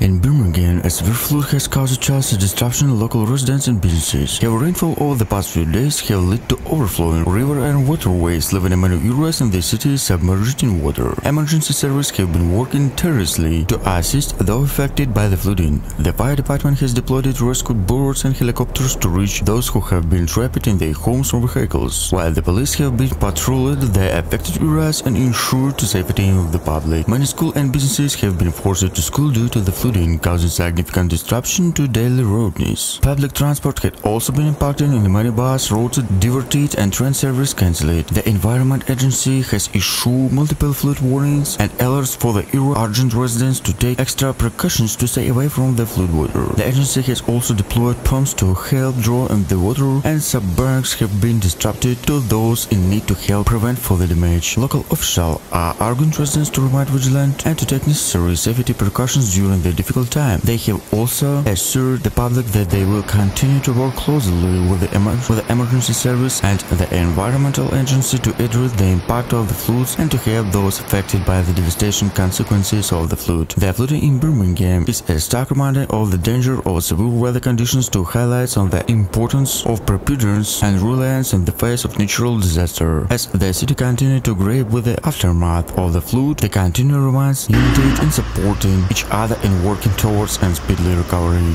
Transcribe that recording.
In Birmingham, a severe flood has caused a chance disruption in local residents and businesses. Heavy rainfall over the past few days have led to overflowing river and waterways, leaving many areas in the city submerged in water. Emergency services have been working tirelessly to assist those affected by the flooding. The fire department has deployed rescue boats and helicopters to reach those who have been trapped in their homes or vehicles, while the police have been patrolling the affected areas and ensured the safety of the public. Many schools and businesses have been forced to school due to the flooding, causing significant disruption to daily routines. Public transport had also been impacted in many bus routes diverted and train service cancelled. The Environment Agency has issued multiple flood warnings and alerts for the area, urging residents to take extra precautions to stay away from the floodwater. The agency has also deployed pumps to help draw in the water, and sandbags have been distributed to those in need to help prevent further damage. Local officials are urging residents to remain vigilant and to take necessary safety precautions during the difficult time. They have also assured the public that they will continue to work closely with the emergency service and the environmental agency to address the impact of the floods and to help those affected by the devastating consequences of the flood. The flooding in Birmingham is a stark reminder of the danger of severe weather conditions, to highlight on the importance of preparedness and resilience in the face of natural disaster. As the city continues to grapple with the aftermath of the flood, they continue to remain united in supporting each other and working towards and speedily recovery.